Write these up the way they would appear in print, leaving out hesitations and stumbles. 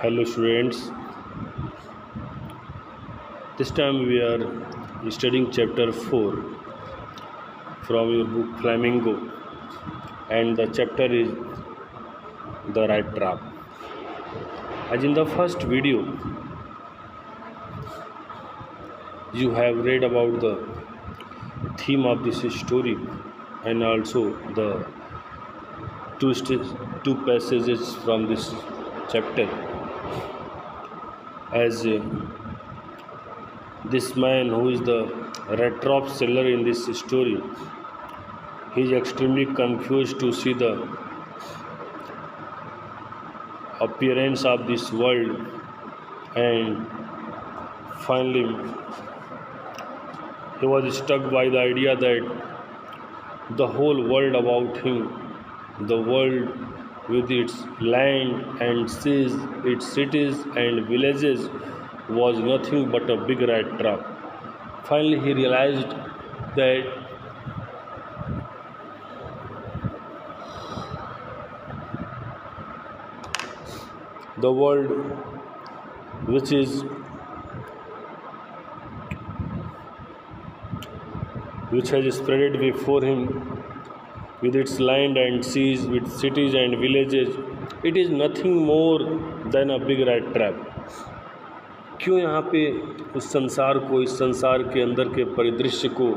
Hello students, this time we are studying chapter 4 from your book Flamingo, and the chapter is The Rat Trap. As in the first video, you have read about the theme of this story and also the two passages from this chapter. As this man who is the rat trap seller in this story, he is extremely confused to see the appearance of this world, and finally he was struck by the idea that the whole world about him, the world with its land and seas, its cities and villages, was nothing but a big rat trap. Finally, he realized that the world which has spread before him with its land and seas, with cities and villages, it is nothing more than a big rat trap. क्यों यहाँ पे उस संसार को, इस संसार के अंदर के परिदृश्य को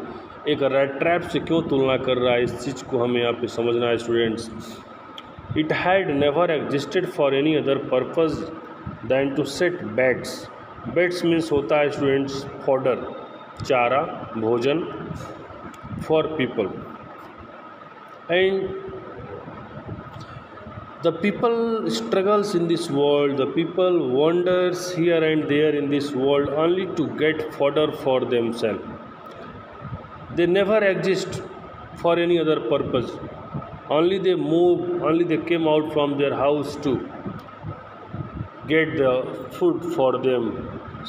एक रैट ट्रैप से क्यों तुलना कर रहा है, इस चीज़ को हमें यहाँ पे समझना है students. It had never existed for any other purpose than to set bets. Bets means होता है स्टूडेंट्स फॉडर, चारा, भोजन for people. And the people struggles in this world, the people wanders here and there in this world only to get fodder for themselves. They never exist for any other purpose. Only they move, only they came out from their house to get the food for them.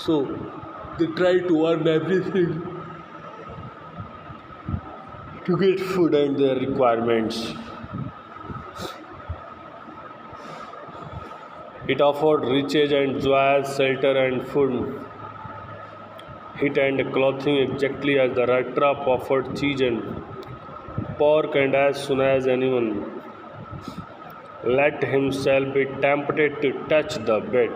So they try to earn everything to get food and their requirements. It offered riches and joys, shelter and food, heat and clothing, exactly as the rat trap offered cheese and pork. And as soon as anyone let himself be tempted to touch the bed,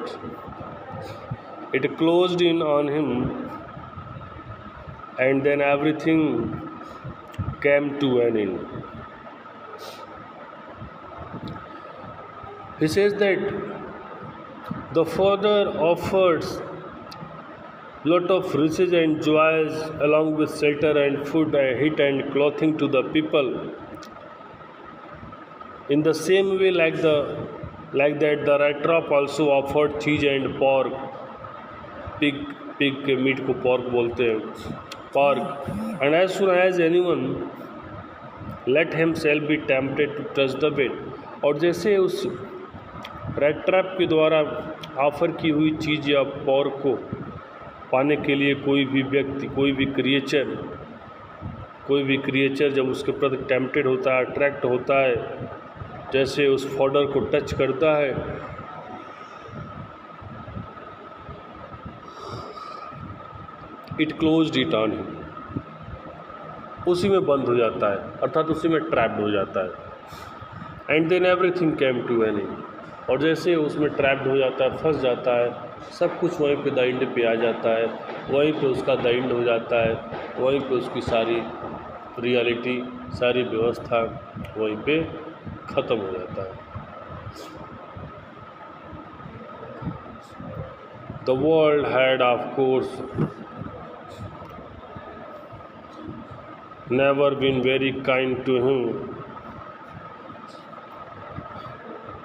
it closed in on him, and then everything came to an end. He says that the Father offers lot of riches and joys along with shelter and food and heat and clothing to the people. In the same way, like that, the rat trap also offered cheese and pork. Pig के meet को pork बोलते हैं, pork. And as soon as anyone let himself be tempted to touch the bed, और जैसे उस rat trap के द्वारा offer की हुई चीज़ या पॉर्क को पाने के लिए कोई भी व्यक्ति, कोई भी क्रिएचर जब उसके प्रति टेम्प्टेड होता है, अट्रैक्ट होता है, जैसे उस फॉडर को टच करता है, it closed it on him, उसी में बंद हो जाता है, अर्थात उसी में ट्रैप्ड हो जाता है. And then everything came to an end. और जैसे उसमें ट्रैप्ड हो जाता है, फंस जाता है, सब कुछ वहीं पे द एंड पे आ जाता है, वहीं पे उसका द एंड हो जाता है, वहीं पे उसकी सारी रियलिटी, सारी व्यवस्था वहीं पे ख़त्म हो जाता है. The world had of course never been very kind to him,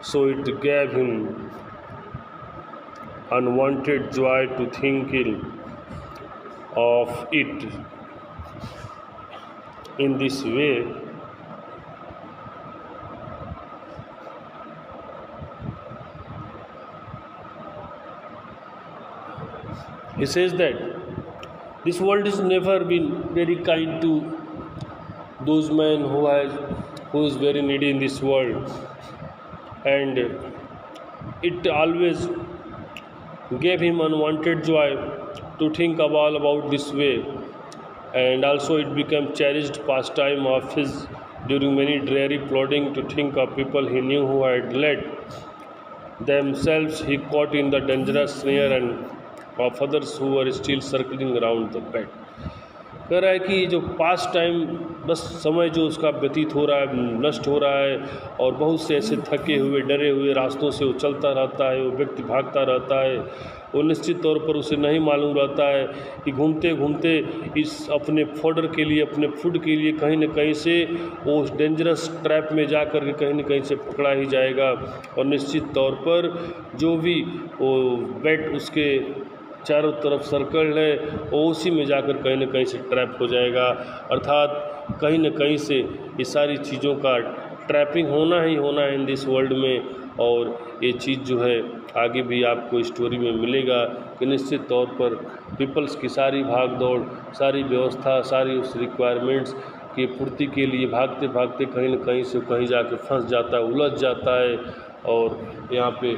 so it gave him unwanted joy to think of it in this way. He says that this world has never been very kind to those men who is very needy in this world, and it always gave him unwanted joy to think all about this way, and also it became cherished pastime of his during many dreary plodding to think of people he knew who had led themselves he caught in the dangerous snare and of others who were still circling around the bed. कह रहा है कि जो पास time बस समय जो उसका व्यतीत हो रहा है नष्ट हो रहा है, और बहुत से ऐसे थके हुए डरे हुए रास्तों से वो चलता रहता है, वो व्यक्ति भागता रहता है, वो निश्चित तौर पर उसे नहीं मालूम रहता है कि घूमते घूमते इस अपने फॉर्डर के लिए अपने फूड के लिए कहीं न कहीं से वो उस डेंजरस ट्रैप में जा कर के कहीं न कहीं से पकड़ा ही जाएगा, और निश्चित तौर पर जो भी वो बेड उसके चारों तरफ सर्कल है वो उसी में जाकर कहीं न कहीं से ट्रैप हो जाएगा। अर्थात कहीं न कहीं से ये सारी चीज़ों का ट्रैपिंग होना ही होना है इन दिस वर्ल्ड में, और ये चीज़ जो है आगे भी आपको स्टोरी में मिलेगा कि निश्चित तौर पर पीपल्स की सारी भाग दौड़, सारी व्यवस्था, सारी उस रिक्वायरमेंट्स की पूर्ति के लिए भागते भागते कहीं न कहीं से कहीं जाके फंस जाता है, उलझ जाता है, और यहाँ पे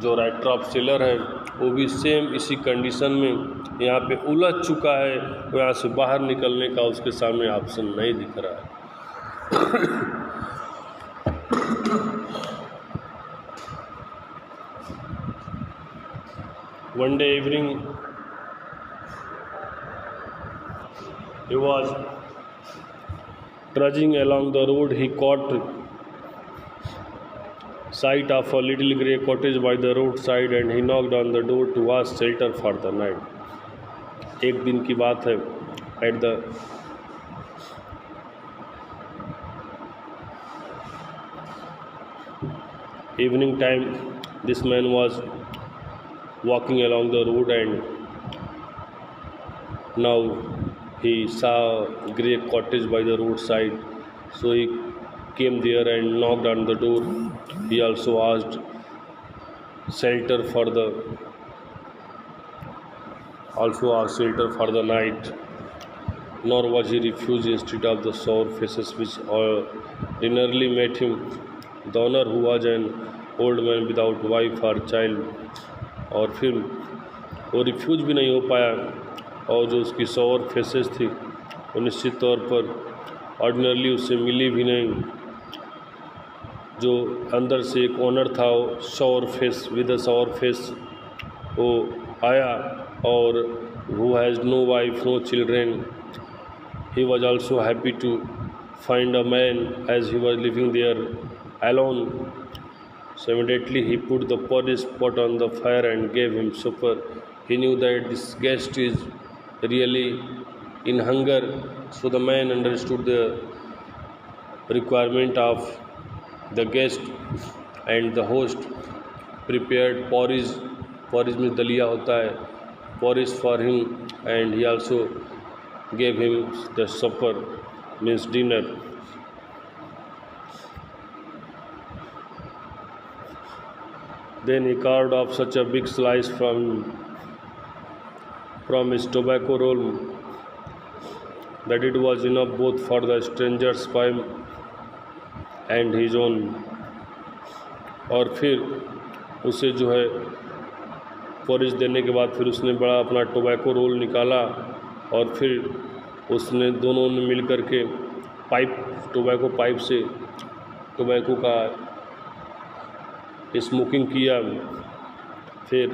जो राइटर ऑफ सेलर है वो भी सेम इसी कंडीशन में यहाँ पे उलझ चुका है, वो यहाँ से बाहर निकलने का उसके सामने ऑप्शन नहीं दिख रहा है। One day evening he was trudging along the road. He caught sight of a little grey cottage by the roadside and he knocked on the door to ask shelter for the night. एक दिन की बात है, at the evening time this man was walking along the road and now he saw a grey cottage by the roadside, so he came there and knocked on the door. He also asked shelter for the night, nor was he refused. Instead of the sour faces which ordinarily met him, the owner, who was an old man without wife or child, और फिर वो refuse भी नहीं हो पाया, और जो उसकी सौर फेसेस थी वो निश्चित तौर पर ऑर्डिनरली उससे मिली भी नहीं। जो अंदर से एक ओनर था वो सौर फेस विद अ सौर फेस वो आया, और who has no wife no children, he was also happy to find a man as he was living there alone. So immediately he put the porridge pot on the fire and gave him supper. He knew that this guest is really in hunger, so the man understood the requirement of the guest and the host prepared porridge. Porridge में दलिया होता है, porridge for him, and he also gave him the supper, means dinner. Then he carved off such a big slice from his tobacco roll that it was enough both for the stranger's pipe and his own. और फिर उसे जो है porridge देने के बाद फिर उसने बड़ा अपना टोबैको रोल निकाला, और फिर उसने दोनों ने मिल कर के टोबैको पाइप से टोबैको का स्मोकिंग किया। फिर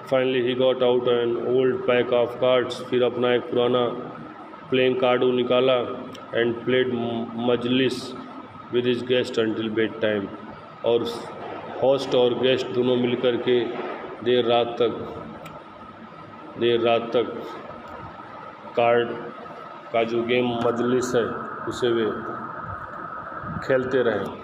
finally he got out an old pack of cards, फिर अपना एक पुराना प्लेइंग कार्ड निकाला and played Majlis with his guest until bed time, और होस्ट और गेस्ट दोनों मिलकर के देर रात तक कार्ड का जो गेम मजलिस है उसे वे खेलते रहे।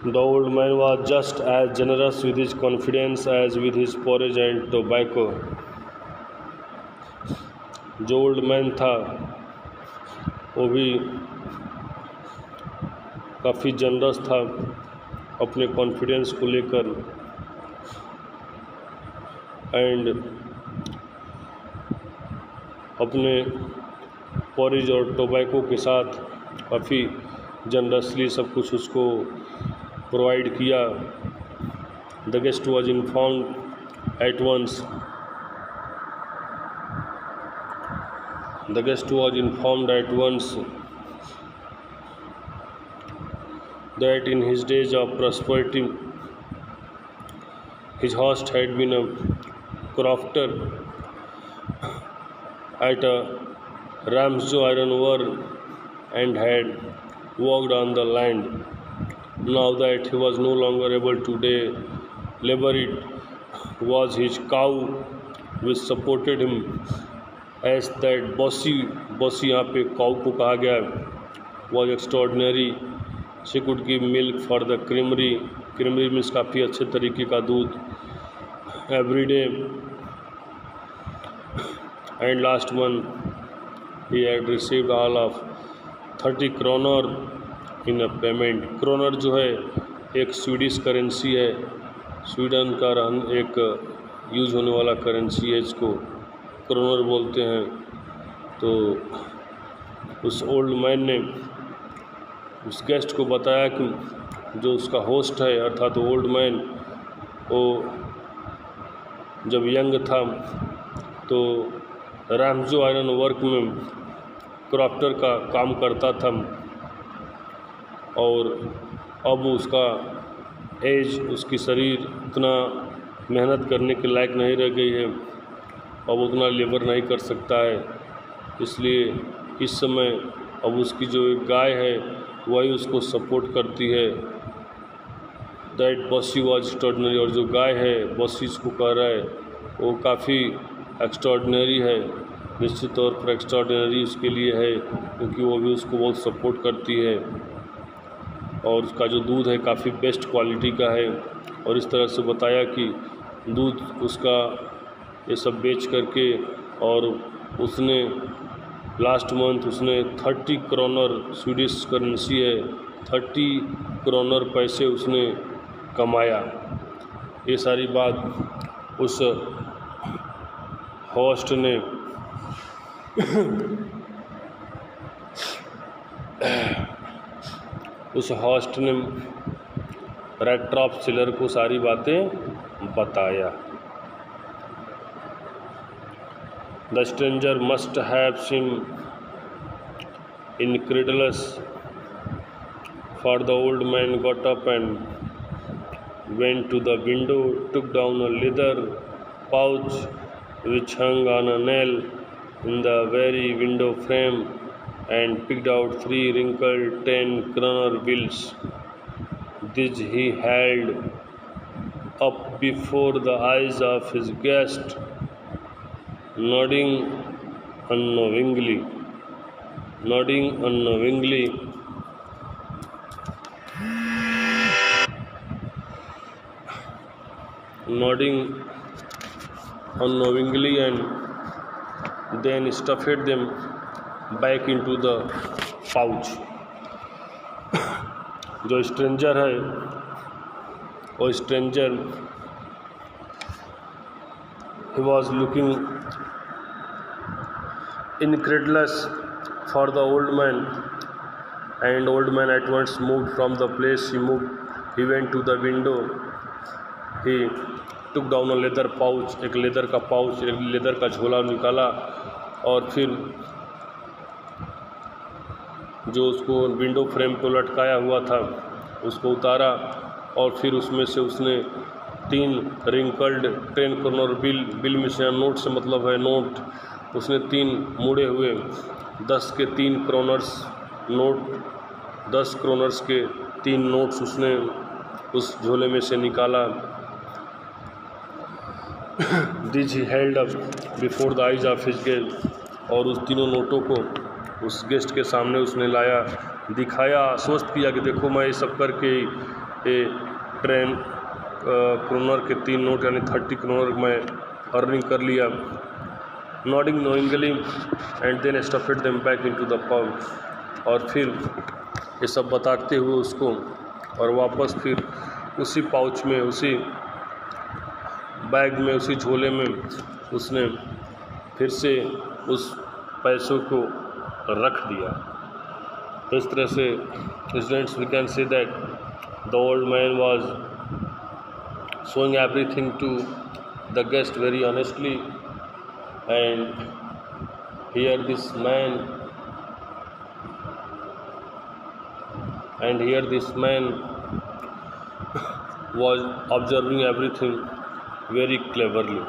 The old man was just as generous with his confidence as with his porridge and tobacco. जो ओल्ड मैन था वो भी काफ़ी जनरस था अपने कॉन्फिडेंस को लेकर, एंड अपने पॉरेज और टोबैको के साथ काफ़ी जनरसली सब कुछ उसको प्रोवाइड किया। The guest was informed at once that in his days of prosperity his host had been a crofter at a Ramsjo iron ore and had worked on the land. Now that he was no longer able to labor, it was his cow which supported him. As that bossy यहाँ पे काऊ को कहा गया was extraordinary. She could give milk for the creamery. Creamery means काफ़ी अच्छे तरीके का दूध every day. And last month he had received all of 30 kroner in a payment. Kroner जो है एक स्वीडिश करेंसी है, स्वीडन का एक यूज़ होने वाला करेंसी है, इसको क्रोनर बोलते हैं। तो उस ओल्ड मैन ने उस गेस्ट को बताया कि जो उसका होस्ट है अर्थात ओल्ड मैन, वो जब यंग था तो रामजो आयरन वर्क में क्राफ्टर का काम करता था और अब उसका एज, उसकी शरीर उतना मेहनत करने के लायक नहीं रह गई है, अब उतना लेबर नहीं कर सकता है। इसलिए इस समय अब उसकी जो एक गाय है वही उसको सपोर्ट करती है। दैट बॉसी वॉज एक्स्ट्रॉर्डनरी, और जो गाय है बॉसी इसको कह रहा है वो काफ़ी एक्स्ट्रॉर्डनरी है, निश्चित तौर पर एक्स्ट्रॉर्डनरी उसके लिए है क्योंकि वो भी उसको बहुत सपोर्ट करती है और उसका जो दूध है काफ़ी बेस्ट क्वालिटी का है। और इस तरह से बताया कि दूध उसका ये सब बेच करके और उसने लास्ट मंथ उसने 30 क्रोनर, स्वीडिश करेंसी है, 30 क्रोनर पैसे उसने कमाया। ये सारी बात उस होस्ट ने रैट्रॉप सिलर को सारी बातें बताया। The stranger must have seemed incredulous, for the old man got up and went to the window, took down a leather pouch which hung on a nail in the very window frame, and picked out 3 wrinkled 10-kroner bills. These he held up before the eyes of his guest, nodding unknowingly. And then stuffed them back into the pouch. जो stranger है वो stranger he was looking incredulous for the old man, and old man at once moved from the place he went to the window. He took down a leather pouch, एक leather का pouch, एक leather का झोला निकाला और फिर जो उसको विंडो फ्रेम पे लटकाया हुआ था उसको उतारा और फिर उसमें से उसने 3 रिंकल्ड 10 क्रोनर बिल में से, नोट से मतलब है नोट, उसने 3 मुड़े हुए 10 के 3 क्रोनर्स नोट, 10 क्रोनर्स के 3 नोट्स उसने उस झोले में से निकाला। This he held up before the eyes of his guest, और उस तीनों नोटों को उस गेस्ट के सामने उसने लाया, दिखाया, आश्वस्त किया कि देखो मैं ये सब करके ये क्रोनर के 3 नोट यानी 30 क्रोनर मैं अर्निंग कर लिया। Nodding knowingly and then stuffed them back into the pouch, और फिर ये सब बताते हुए उसको और वापस फिर उसी पाउच में, उसी बैग में, उसी झोले में उसने फिर से उस पैसों को रख दिया। तो इस तरह से students we can say that the old man was showing everything to the guest very honestly, and here this man was observing everything very cleverly.